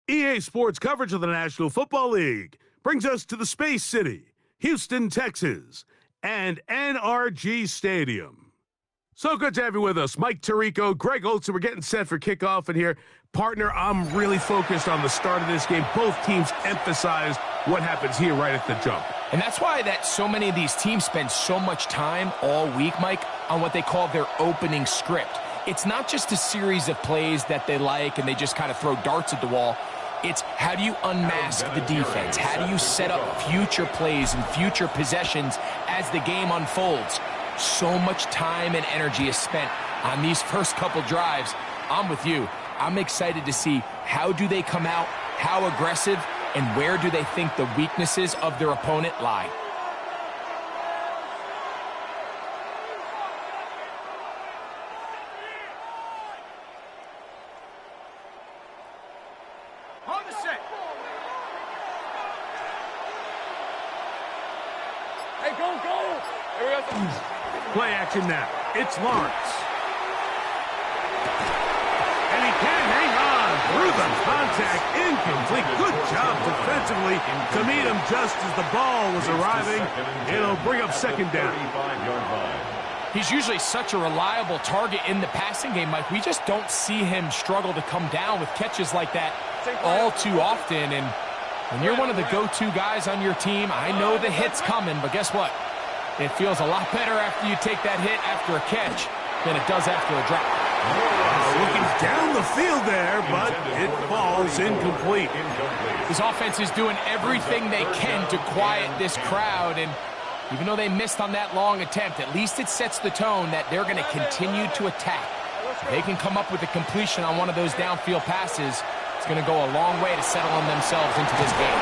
EA Sports coverage of the National Football League brings us to the Space City, Houston, Texas, and NRG Stadium. So good to have you with us. Mike Tirico, Greg Olsen. We're getting set for kickoff in here. Partner, I'm really focused on the start of this game. Both teams emphasize what happens here right at the jump. And that's why that so many of these teams spend so much time all week, Mike, on what they call their opening script. It's not just a series of plays that they like and they just kind of throw darts at the wall. It's how do you unmask the defense? How do you set up future plays and future possessions as the game unfolds? So much time and energy is spent on these first couple drives. I'm with you. I'm excited to see how do they come out, how aggressive, and where do they think the weaknesses of their opponent lie. On the set. Hey, go, go. There we go. Play action now. It's Lawrence. And he can hang on through the contact. Incomplete. Good job defensively to meet him just as the ball was arriving. It'll bring up second down. He's usually such a reliable target in the passing game, Mike. We just don't see him struggle to come down with catches like that all too often. And when you're one of the go-to guys on your team, I know the hit's coming, but guess what? It feels a lot better after you take that hit after a catch than it does after a drop. Looking down the field there, but it falls incomplete. This offense is doing everything they can to quiet this crowd, and even though they missed on that long attempt, at least it sets the tone that they're going to continue to attack. If they can come up with a completion on one of those downfield passes, it's going to go a long way to settling themselves into this game.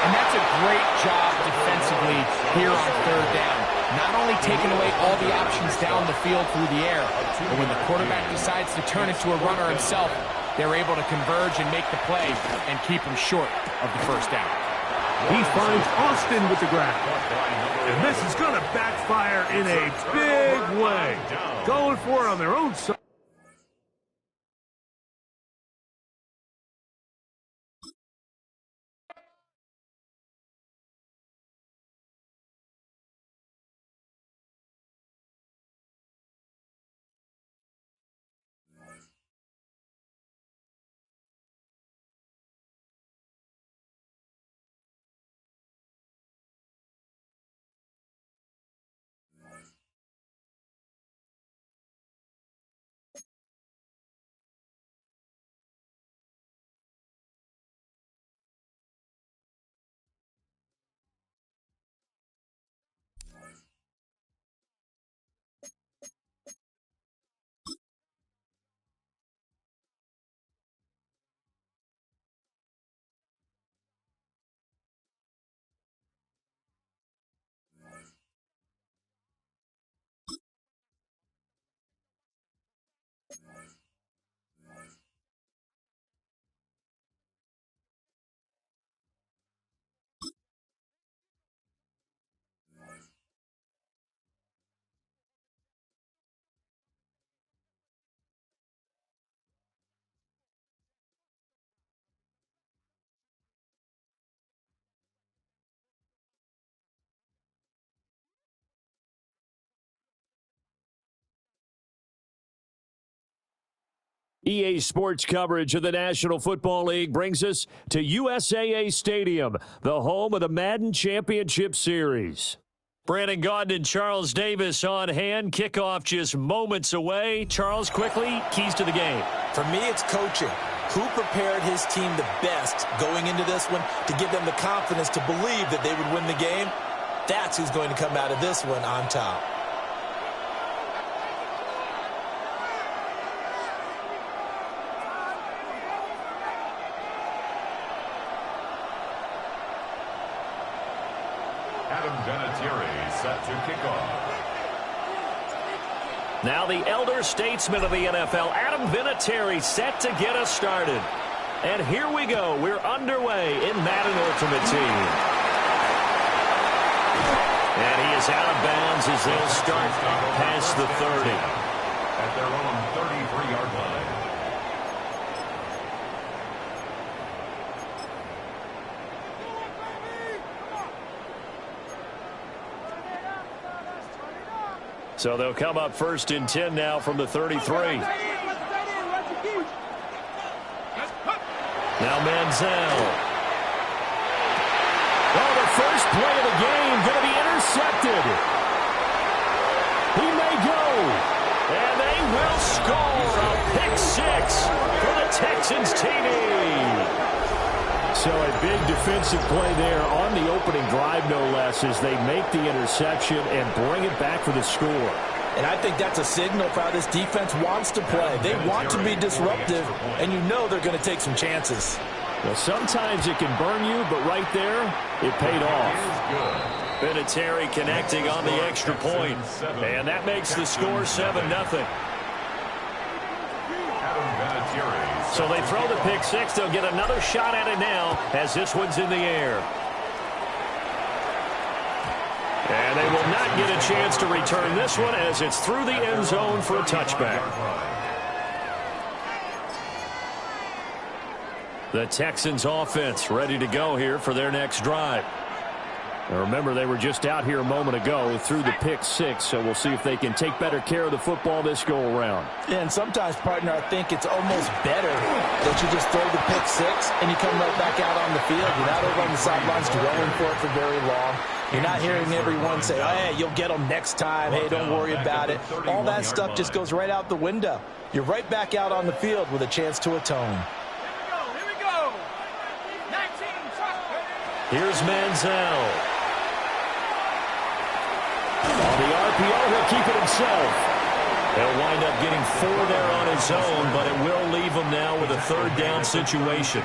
And that's a great job defensively here on third down. Not only taking away all the options down the field through the air, but when the quarterback decides to turn it to a runner himself, they're able to converge and make the play and keep him short of the first down. He finds Austin with the grab. And this is going to backfire in a big way. Going for it on their own side. EA Sports coverage of the National Football League brings us to USAA Stadium, the home of the Madden Championship Series. Brandon Gaudin and Charles Davis on hand. Kickoff just moments away. Charles, quickly, keys to the game. For me, it's coaching. Who prepared his team the best going into this one to give them the confidence to believe that they would win the game? That's who's going to come out of this one on top. Adam Vinatieri set to kick off. Now the elder statesman of the NFL, Adam Vinatieri, set to get us started. And here we go. We're underway in Madden Ultimate Team. And he is out of bounds as they'll start past the 30. At their own 33-yard line. So they'll come up 1st and 10 now from the 33. Now Manziel. Oh, the first play of the game going to be intercepted. He may go. And they will score a pick 6 for the Texans TD. So a big defensive play there on the opening drive, no less, as they make the interception and bring it back for the score. And I think that's a signal for how this defense wants to play. They want to be disruptive, and you know they're going to take some chances. Well, sometimes it can burn you, but right there, it paid off. Vinatieri connecting on the extra point, and that makes the score 7-0. So they throw the pick 6. They'll get another shot at it now as this one's in the air. And they will not get a chance to return this one as it's through the end zone for a touchback. The Texans offense ready to go here for their next drive. Now remember, they were just out here a moment ago through the pick 6, so we'll see if they can take better care of the football this go-around. And sometimes, partner, I think it's almost better that you just throw the pick 6 and you come right back out on the field. You're not over on the sidelines dwelling for it for very long. You're not hearing everyone say, oh, hey, you'll get them next time. Hey, don't worry about it. All that stuff just goes right out the window. You're right back out on the field with a chance to atone. Here we go. 19. Here's Manziel. On the RPO, he'll keep it himself. He'll wind up getting 4 there on his own, but it will leave him now with a 3rd down situation.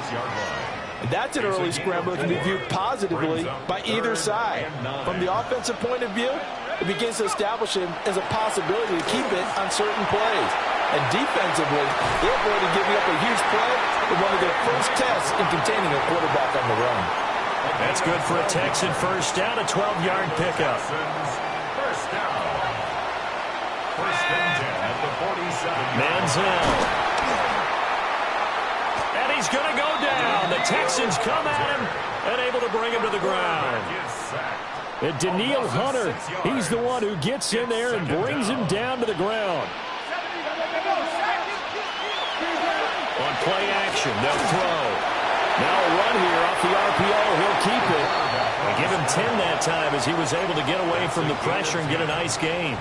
That's an early scramble that can be viewed positively by either side. From the offensive point of view, it begins to establish him as a possibility to keep it on certain plays. And defensively, they avoided giving up a huge play with one of their first tests in containing a quarterback on the run. That's good for a Texan first down, a 12-yard pickup. First down. First and 10 at the 47. Manziel. And he's going to go down. The Texans come at him and able to bring him to the ground. And Danielle Hunter, he's the one who gets in there and brings him down to the ground. On play action, they'll throw. Now a run here off the RPO. He'll keep it. They give him 10 that time as he was able to get away from the pressure and get a nice gain.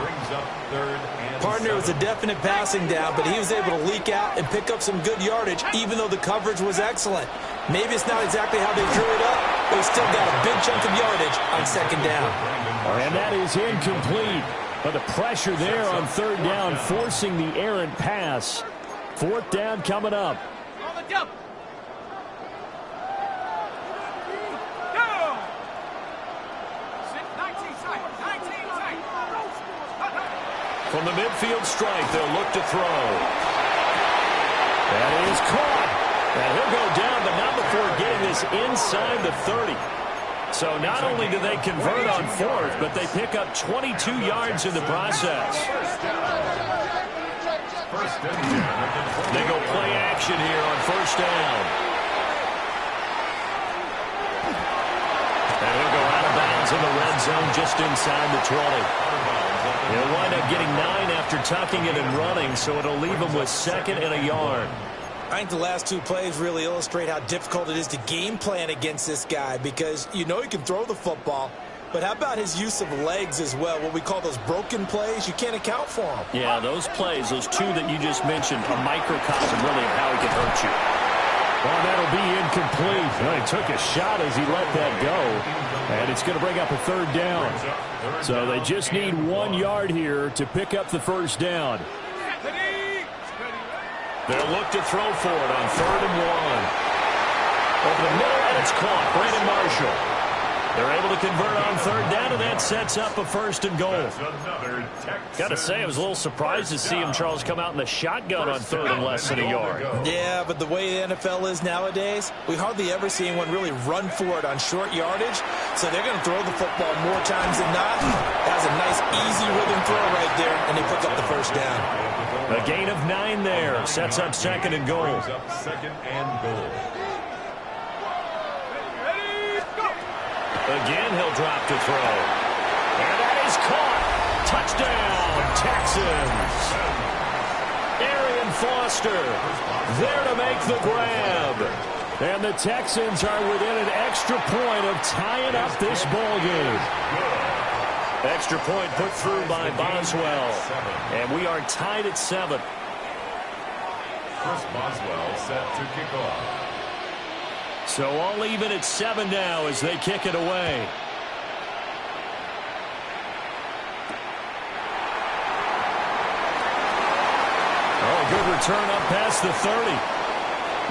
Partner, it was a definite passing down, but he was able to leak out and pick up some good yardage, even though the coverage was excellent. Maybe it's not exactly how they drew it up, but he still got a big chunk of yardage on 2nd down. And that is incomplete. But the pressure there on 3rd down, forcing the errant pass. 4th down coming up. On the jump. From the midfield stripe, they'll look to throw. That is caught. And he'll go down, but not before getting this inside the 30. So not only do they convert on 4th, but they pick up 22 yards in the process. They go play action here on 1st down. And he'll go out of bounds in the red zone just inside the 20. He'll wind up getting 9 after tucking it and running, so it'll leave him with 2nd and a yard. I think the last 2 plays really illustrate how difficult it is to game plan against this guy, because you know he can throw the football, but how about his use of legs as well? What we call those broken plays, you can't account for them. Yeah, those plays, those 2 that you just mentioned, a microcosm really of how he can hurt you. Well, that'll be incomplete. Well, he took a shot as he let that go, and it's going to bring up a 3rd down. So they just need 1 yard here to pick up the 1st down. They'll look to throw for it on 3rd and 1. Over the middle, and it's caught. Brandon Marshall. They're able to convert on 3rd down, and that sets up a 1st and goal. Got to say, I was a little surprised to see him, Charles, come out in the shotgun on 3rd and less than a yard. Yeah, but the way the NFL is nowadays, we hardly ever see anyone really run for it on short yardage. So they're going to throw the football more times than not. That's a nice, easy rhythm throw right there, and they pick up the 1st down. A gain of 9 there. Sets up 2nd and goal. Again, he'll drop to throw. And that is caught. Touchdown. Texans. Arian Foster there to make the grab. And the Texans are within an extra point of tying up this ball game. Extra point put through by Boswell. And we are tied at 7. Chris Boswell set to kick off. So all even at 7 now as they kick it away. Oh, good return up past the 30.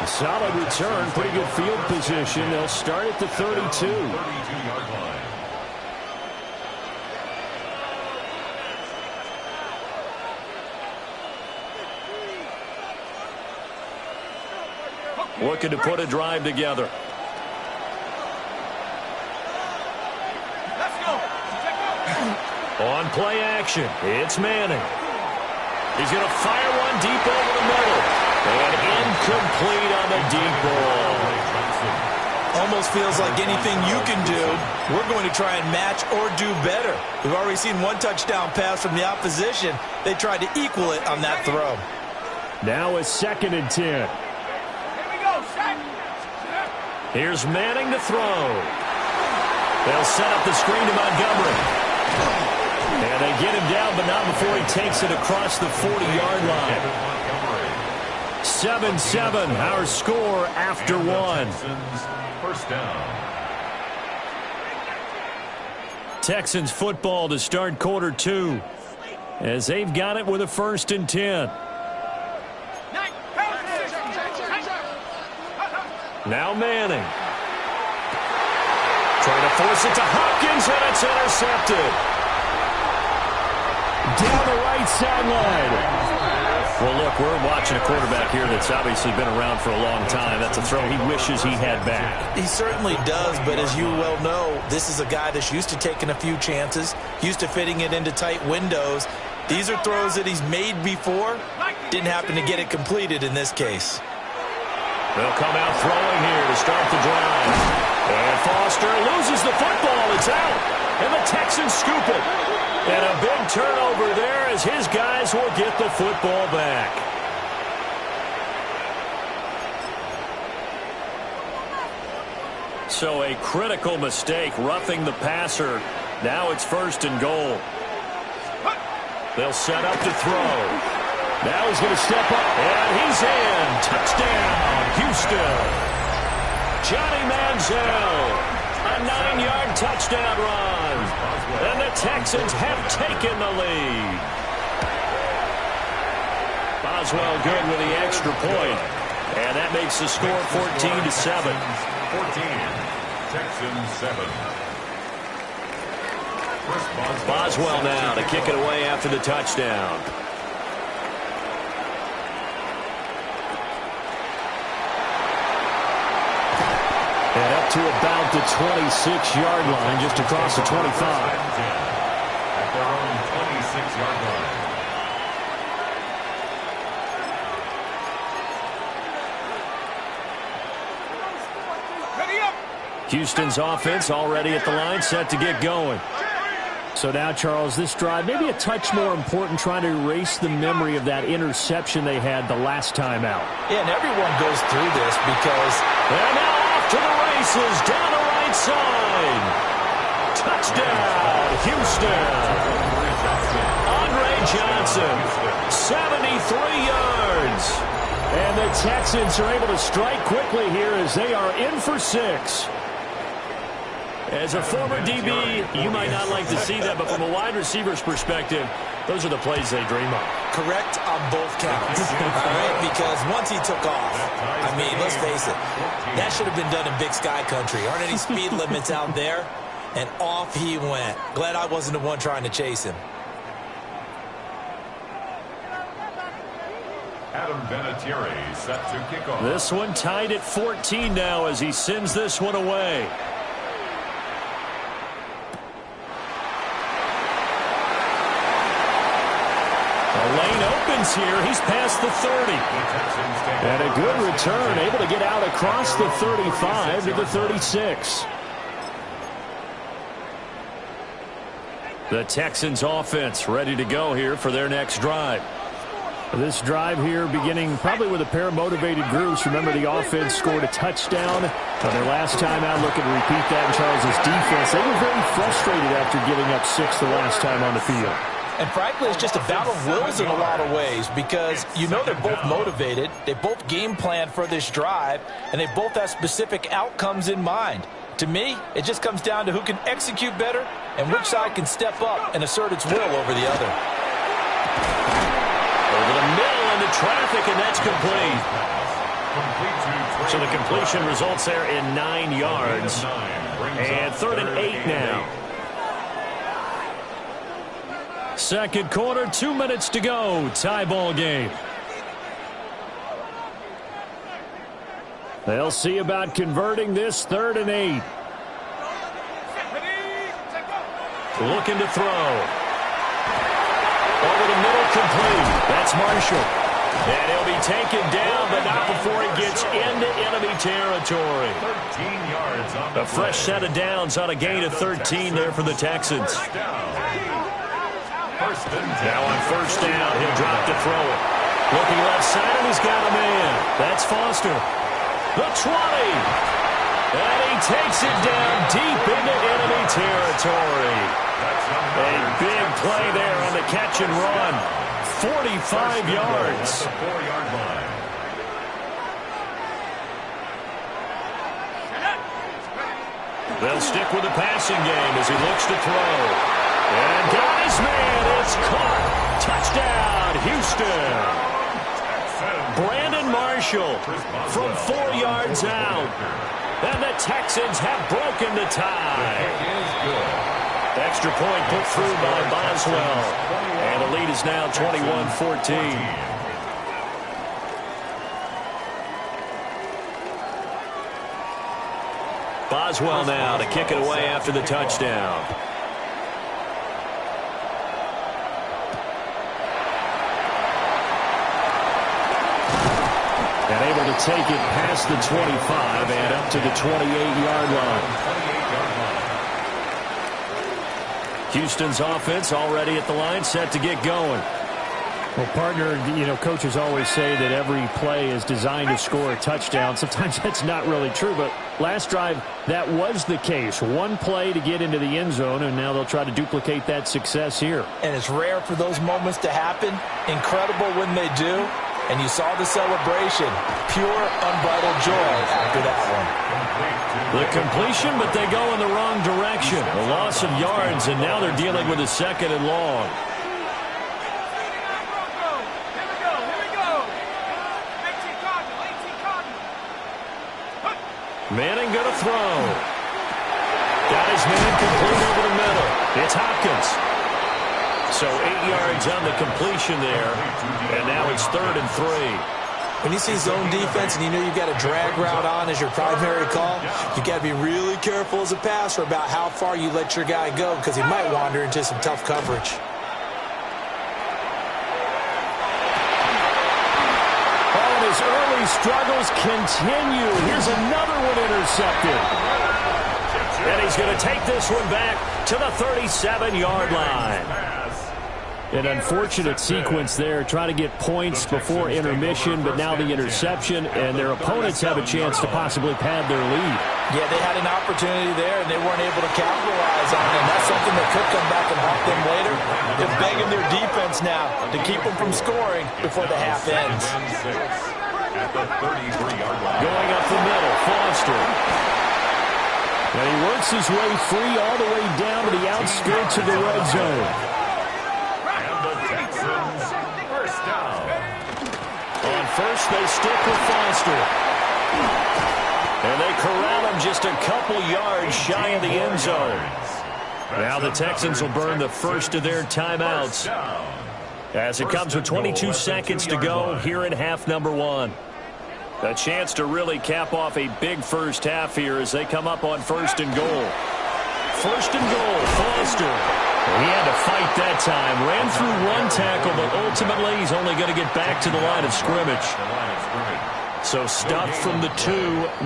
A solid return, pretty good field position. They'll start at the 32. 32-yard line. Looking to put a drive together. Let's go. On play action, it's Manning. He's going to fire one deep over the middle. And incomplete on the deep ball. Almost feels like anything you can do, we're going to try and match or do better. We've already seen one touchdown pass from the opposition. They tried to equal it on that throw. Now a 2nd and 10. Here we go, set. Here's Manning to throw. They'll set up the screen to Montgomery. And they get him down, but not before he takes it across the 40-yard line. 7-7, our score after 1. First down. Texans football to start quarter 2. As they've got it with a 1st and 10. Now Manning. Trying to force it to Hopkins, and it's intercepted. Down the right sideline. Well, look, we're watching a quarterback here that's obviously been around for a long time. That's a throw he wishes he had back. He certainly does, but as you well know, this is a guy that's used to taking a few chances, used to fitting it into tight windows. These are throws that he's made before. Didn't happen to get it completed in this case. They'll come out throwing here to start the drive. And Foster loses the football. It's out. And the Texans scoop it. And a big turnover there as his guys will get the football back. So a critical mistake, roughing the passer. Now it's 1st and goal. They'll set up to throw. Now he's going to step up, and he's in. Touchdown, Houston. Johnny Manziel, a 9-yard touchdown run. And the Texans have taken the lead. Boswell good with the extra point. And that makes the score 14-7. 14. Texans 7. Boswell now to kick it away after the touchdown. And up to about the 26-yard line, just across the 25. At their own 26-yard line. Ready up. Houston's offense already at the line, set to get going. So now, Charles, this drive, maybe a touch more important, trying to erase the memory of that interception they had the last time out. Yeah, and everyone goes through this because... And now off to the races, down the right side. Touchdown, Houston. Andre Johnson, 73 yards. And the Texans are able to strike quickly here as they are in for 6. As a former DB, you might not like to see that, but from a wide receiver's perspective, those are the plays they dream of. Correct on both counts. All right, because once he took off, I mean, let's face it, that should have been done in Big Sky country. Aren't any speed limits out there? And off he went. Glad I wasn't the one trying to chase him. Adam Vinatieri set to kick off. This one tied at 14 now as he sends this one away. The lane opens here. He's past the 30. And a good return, able to get out across the 35 to the 36. The Texans offense ready to go here for their next drive. This drive here beginning probably with a pair of motivated groups. Remember, the offense scored a touchdown on their last time out. Looking to repeat that in Charles' defense. They were very frustrated after giving up 6 the last time on the field. And frankly, it's just a battle of wills in a lot of ways because you know they're both motivated. They both game plan for this drive, and they both have specific outcomes in mind. To me, it just comes down to who can execute better and which side can step up and assert its will over the other. Over the middle into traffic, and that's complete. So the completion results there in 9 yards. And 3rd and 8 now. Second quarter, 2 minutes to go. Tie ball game. They'll see about converting this 3rd and 8. Looking to throw. Over the middle, complete. That's Marshall. And he'll be taken down, but not before he gets into enemy territory. 13 yards on A fresh set of downs on a gain of 13 there for the Texans. Now on first down, he'll drop to throw it. Looking left side, and he's got a man. That's Foster. The 20. And he takes it down deep into enemy territory. A big play there on the catch and run. 45 yards. They'll stick with the passing game as he looks to throw. And got his man. It's caught. Touchdown, Houston. Brandon Marshall from 4 yards out. And the Texans have broken the tie. Extra point put through by Boswell. And the lead is now 21-14. Boswell now to kick it away after the touchdown. And able to take it past the 25 and up to the 28-yard line. Houston's offense already at the line, set to get going. Well, partner, coaches always say that every play is designed to score a touchdown. Sometimes that's not really true, but last drive, that was the case. One play to get into the end zone, and now they'll try to duplicate that success here. And it's rare for those moments to happen. Incredible when they do. And you saw the celebration. Pure, unbridled joy after that one. The completion, but they go in the wrong direction. A loss of yards, and now they're dealing with a 2nd and long. Manning going to throw. Got his man complete over the middle. It's Hopkins. So 8 yards on the completion there. And now it's 3rd and 3. When you see zone defense and you know you've got a drag route on as your primary call, you've got to be really careful as a passer about how far you let your guy go because he might wander into some tough coverage. Oh, and his early struggles continue. Here's another one intercepted. And he's going to take this one back to the 37-yard line. An unfortunate sequence there, trying to get points before intermission, but now the interception, and their opponents have a chance to possibly pad their lead. Yeah, they had an opportunity there, and they weren't able to capitalize on it, and that's something that could come back and haunt them later. They're begging their defense now to keep them from scoring before the half ends. At the 33-yard line. Going up the middle, Foster. And he works his way free all the way down to the outskirts of the red zone. First down. On first, they stick with Foster. And they corral him just a couple yards shy of the end zone. Now the Texans will burn the first of their timeouts as it comes with 22 seconds to go here in half number 1. A chance to really cap off a big first half here as they come up on 1st and goal. 1st and goal, Foster. He had to fight that time. Ran through one tackle, but ultimately he's only going to get back to the line of scrimmage. So stuffed from the 2,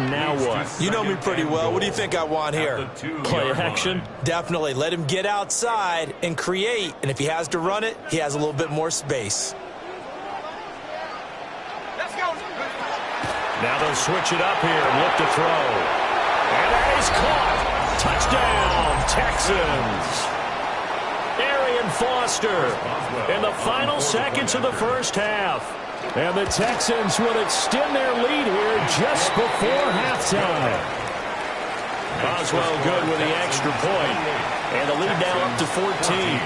now what? You know me pretty well. What do you think I want here? Play action? Definitely. Let him get outside and create. And if he has to run it, he has a little bit more space. Let's go. Now they'll switch it up here and look to throw. And that is caught. Touchdown, Texans. Arian Foster in the final seconds of the first half. And the Texans will extend their lead here just before halftime. Boswell good with the extra point. And the lead now up to 14.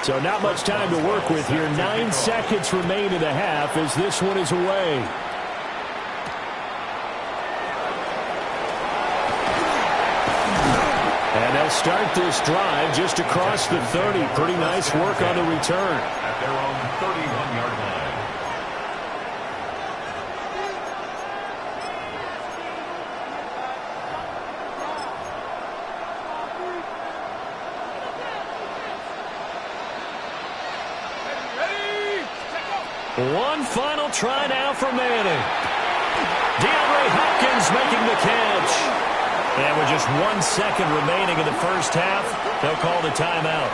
So not much time to work with here. 9 seconds remain in the half as this one is away. And they'll start this drive just across the 30. Pretty nice work on the return. At their own 31-yard line. One final try now for Manning. DeAndre Hopkins making the catch. And with just 1 second remaining in the first half, they'll call the timeout.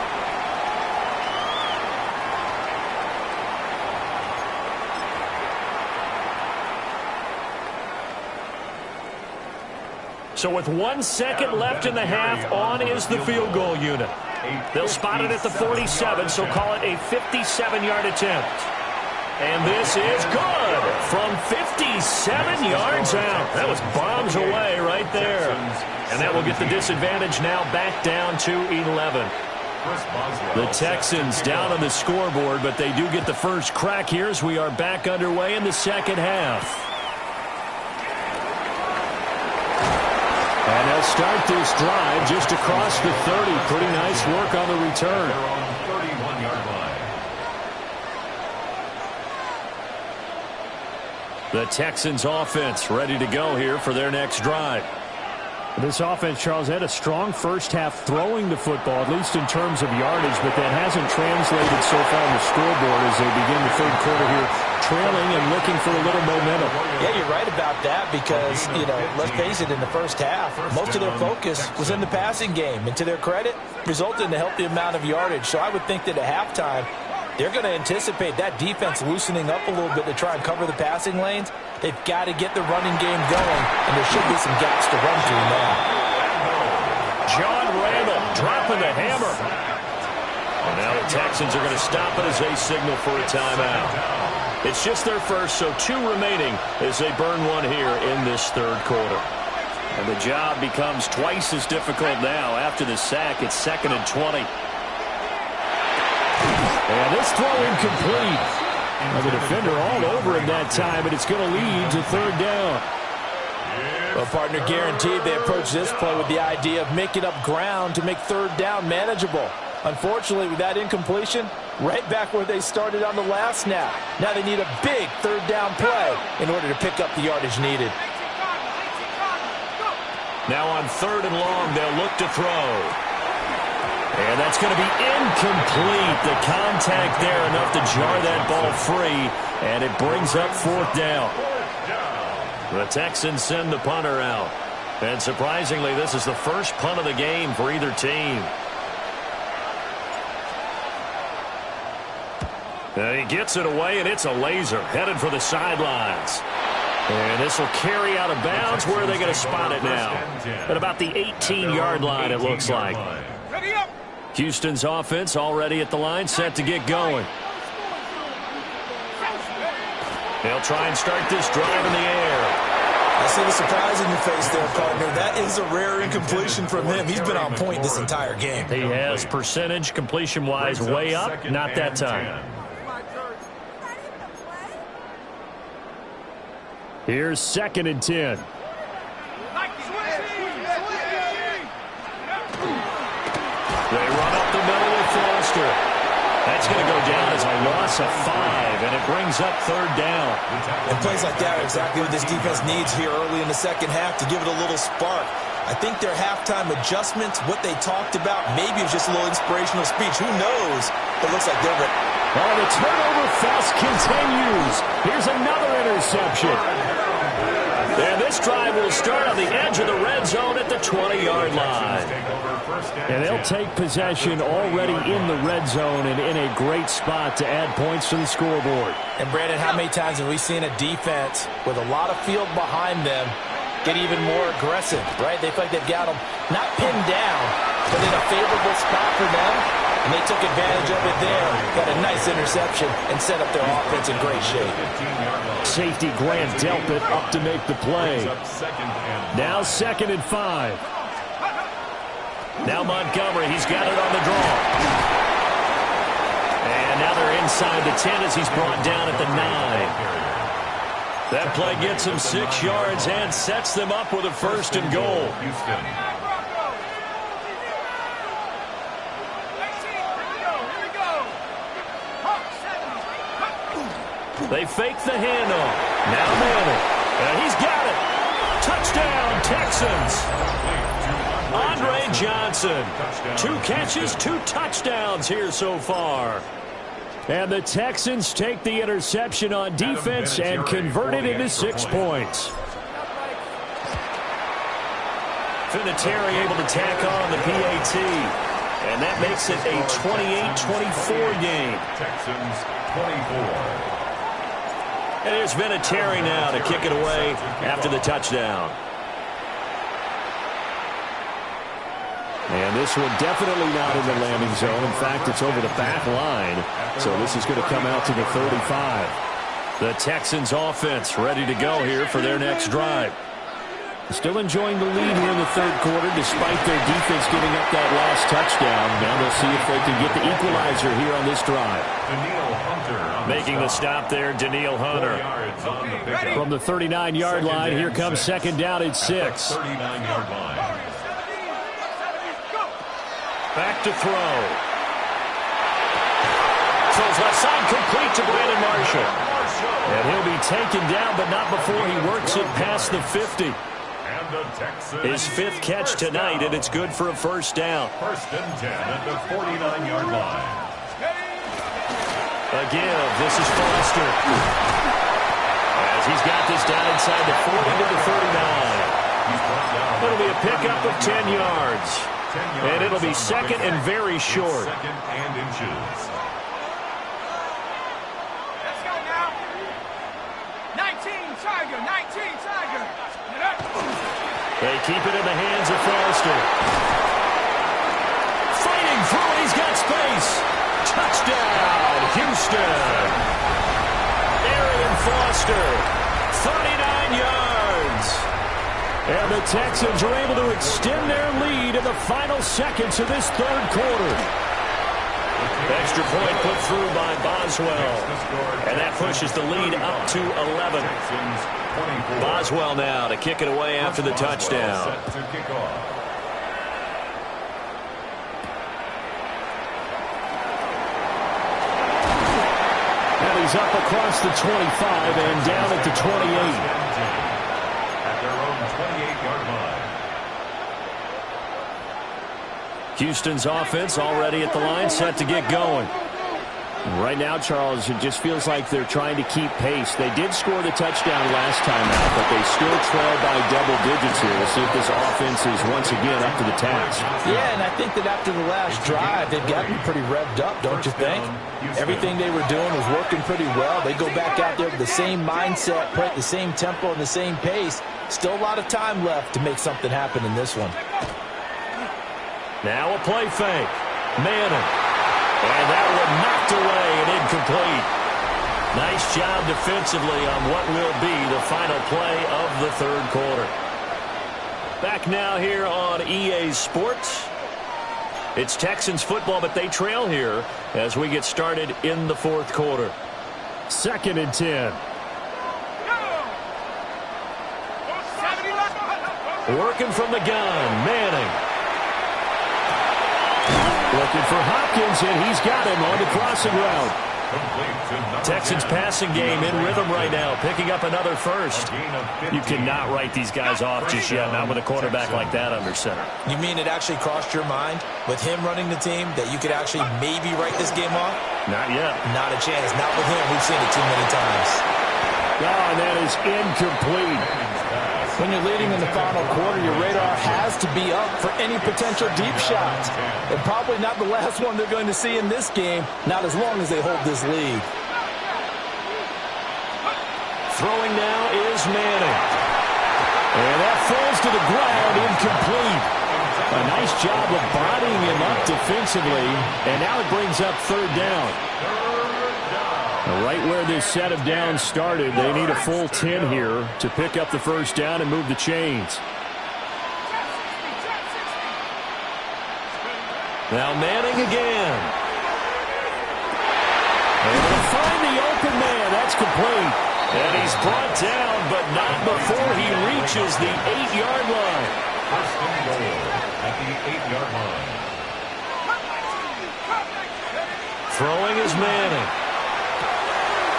So with 1 second left in the half, on is the field goal unit. They'll spot it at the 47, so call it a 57-yard attempt. And this is good from 57 yards out. That was bombs away right there. And that will get the disadvantage now back down to 11. The Texans down on the scoreboard, but they do get the first crack here as we are back underway in the second half. And they'll start this drive just across the 30. Pretty nice work on the return. Their own 31-yard line. The Texans offense ready to go here for their next drive. This offense, Charles, had a strong first half throwing the football, at least in terms of yardage, but that hasn't translated so far on the scoreboard as they begin the third quarter here, trailing and looking for a little momentum. Yeah, you're right about that because, let's face it, in the first half, most of their focus was in the passing game. And to their credit, resulted in a healthy amount of yardage. So I would think that at halftime, they're going to anticipate that defense loosening up a little bit to try and cover the passing lanes. They've got to get the running game going, and there should be some gaps to run through now. John Randall dropping the hammer. And now the Texans are going to stop it as they signal for a timeout. It's just their first, so 2 remaining as they burn one here in this third quarter. And the job becomes twice as difficult now after the sack. It's 2nd and 20. And this throw incomplete. And the defender all over him that time, and it's going to lead to third down. Well, partner, guaranteed they approach this play with the idea of making up ground to make third down manageable. Unfortunately, with that incompletion, right back where they started on the last snap. Now they need a big third down play in order to pick up the yardage needed. Now on 3rd and long, they'll look to throw. And that's going to be incomplete. The contact there enough to jar that ball free, and it brings up 4th down. The Texans send the punter out. And surprisingly, this is the first punt of the game for either team. And he gets it away, and it's a laser headed for the sidelines. And this will carry out of bounds. Where are they going to spot it now? At about the 18-yard line, it looks like. Ready up. Houston's offense already at the line, set to get going. They'll try and start this drive in the air. I see the surprise in your face there, partner. That is a rare incompletion from him. He's been on point this entire game. He has percentage completion-wise way up, not that time. Here's 2nd and 10. They run up the middle with Foster. That's going to go down as a loss of 5, and it brings up 3rd down. And plays like that are exactly what this defense needs here early in the second half to give it a little spark. I think their halftime adjustments, what they talked about, maybe it was just a little inspirational speech. Who knows? It looks like they're ready. Oh, the turnover fest continues. Here's another interception. And this drive will start on the edge of the red zone at the 20-yard line. And they'll take possession already in the red zone and in a great spot to add points to the scoreboard. And, Brandon, how many times have we seen a defense with a lot of field behind them get even more aggressive, right? They feel like they've got them not pinned down, but in a favorable spot for them, and they took advantage of it there. Got a nice interception and set up their offense in great shape. Safety Grant Delpit up to make the play. Now 2nd and 5. Now Montgomery, he's got it on the draw. And now they're inside the 10 as he's brought down at the 9. That play gets him 6 yards and sets them up with a 1st and goal. They fake the handoff. Now Manning. And he's got it. Touchdown, Texans. Andre Johnson. 2 catches, 2 touchdowns here so far. And the Texans take the interception on defense and convert it into 6 points. Vinatieri able to tack on the PAT. And that makes it a 28-24 game. Texans 24. And here's Vinatieri now to kick it away after the touchdown. And this one definitely not in the landing zone. In fact, it's over the back line. So this is going to come out to the 35. The Texans offense ready to go here for their next drive. Still enjoying the lead here in the 3rd quarter despite their defense giving up that last touchdown. Now they'll see if they can get the equalizer here on this drive. Making the stop there, Danielle Hunter. From the 39-yard line, here comes 2nd down and 6. 39-yard line. Back to throw. Throws left side complete to Brandon Marshall. And he'll be taken down, but not before he works it past the 50. His 5th catch tonight, and it's good for a 1st down. 1st and 10 at the 49-yard line. Again, this is Foster. As he's got this down inside the 40 to the 39. It'll be a pickup of 10 yards. And it'll be 2nd and very short. 2nd and inches. Let's go now. 19 Tiger, 19 Tiger. They keep it in the hands of Foster. Fighting through, he's got space. Touchdown, Houston. Arian Foster, 39 yards. And the Texans are able to extend their lead in the final seconds of this 3rd quarter. Extra point put through by Boswell. And that pushes the lead up to 11. Boswell now to kick it away after the touchdown. And he's up across the 25 and down at the 28. At their own 28-yard line. Houston's offense already at the line, set to get going. Right now, Charles, it just feels like they're trying to keep pace. They did score the touchdown last time out, but they still trail by double digits here. We'll see if this offense is once again up to the task. Yeah, and I think that after the last drive, they've gotten pretty revved up, don't you think? Everything they were doing was working pretty well. They go back out there with the same mindset, play at the same tempo and the same pace. Still a lot of time left to make something happen in this one. Now a play fake. Manning. And that one knocked away and incomplete. Nice job defensively on what will be the final play of the 3rd quarter. Back now here on EA Sports. It's Texans football, but they trail here as we get started in the 4th quarter. 2nd and 10. Working from the gun, Manning. Looking for Hopkins, and he's got him on the crossing route. Texans passing game in rhythm right now, picking up another first. You cannot write these guys off just yet, not with a quarterback like that under center. You mean it actually crossed your mind with him running the team that you could actually maybe write this game off? Not yet. Not a chance. Not with him. We've seen it too many times. Oh, and that is incomplete. When you're leading in the final quarter, your radar has to be up for any potential deep shots. And probably not the last one they're going to see in this game, not as long as they hold this lead. Throwing now is Manning. And that falls to the ground, incomplete. A nice job of bodying him up defensively, and now it brings up third down. Right where this set of downs started, they need a full 10 here to pick up the first down and move the chains. Now Manning again. And they'll find the open man. That's complete. And he's brought down, but not before he reaches the 8-yard line. First and goal at the 8-yard line. Throwing is Manning.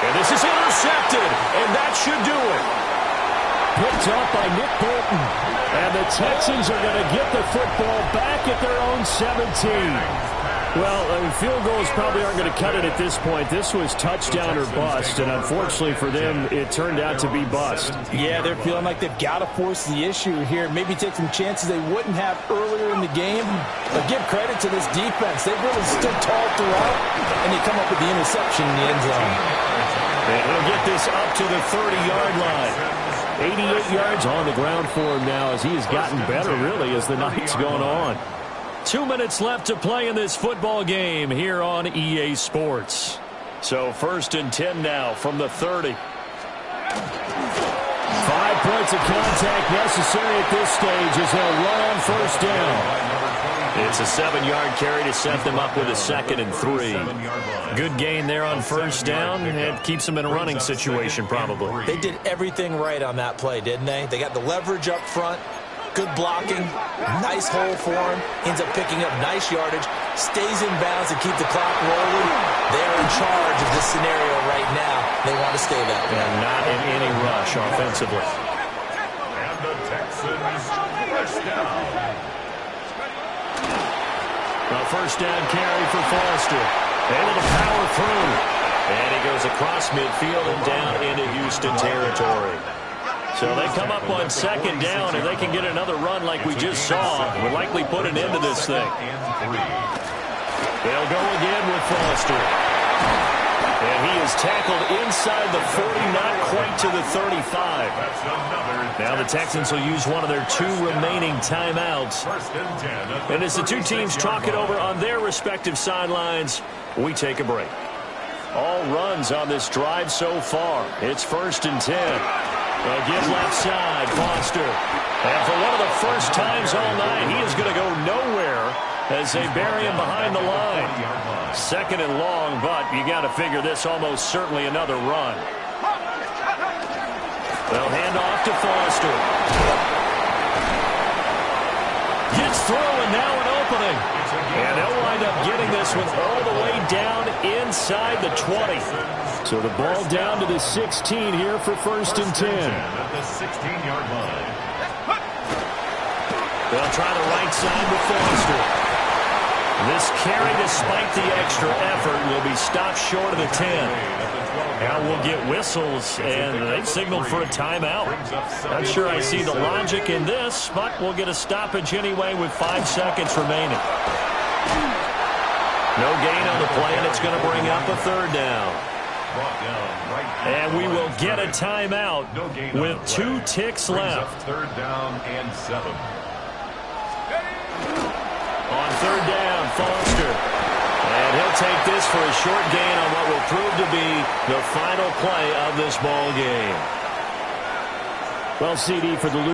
And this is intercepted, and that should do it. Picked up by Nick Bolton. And the Texans are going to get the football back at their own 17. Well, field goals probably aren't going to cut it at this point. This was touchdown or bust, and unfortunately for them, it turned out to be bust. Yeah, they're feeling like they've got to force the issue here. Maybe take some chances they wouldn't have earlier in the game. But give credit to this defense. They've really stood tall throughout, and they come up with the interception in the end zone. And he'll get this up to the 30-yard line. 88 yards on the ground for him now as he has gotten better, really, as the night's gone on. 2 minutes left to play in this football game here on EA Sports. So first and 10 now from the 30. 5 points of contact necessary at this stage as they'll run on first down. It's a 7-yard carry to set them up with a 2nd and 3. Good gain there on first down, and keeps them in a running situation probably. They did everything right on that play, didn't they? They got the leverage up front, good blocking, nice hole for him, ends up picking up nice yardage, stays in bounds to keep the clock rolling. They are in charge of this scenario right now. They want to stay that way. And not in any rush offensively. And the Texans first down. A first down carry for Foster. Able to power through. And he goes across midfield and down into Houston territory. So they come up on second down, and they can get another run like we just saw. Would likely put an end to this thing. They'll go again with Foster. And he is tackled inside the 40, not quite to the 35. Now the Texans will use one of their 2 remaining timeouts. And as the two teams talk it over on their respective sidelines, we take a break. All runs on this drive so far. It's first and 10. Again, left side, Foster. And for one of the first times all night, he is going to go nowhere as they bury him behind the line. 2nd and long, but you got to figure this almost certainly another run. They'll hand off to Foster. Gets through, and now an opening. And they'll wind up getting this one all the way down inside the 20. So the ball down to the 16 here for first and 10. At the 16-yard line. They'll try the right side with Foster. This carry, despite the extra effort, will be stopped short of the 10. Now we'll get whistles, and they've signaled for a timeout. Not sure I see the logic in this, but we'll get a stoppage anyway with 5 seconds remaining. No gain on the play, and it's going to bring up a third down. And we will get a timeout with 2 ticks left. Third down and 7. On third down, Foster. And he'll take this for a short gain on what will prove to be the final play of this ball game. Well, CD, for the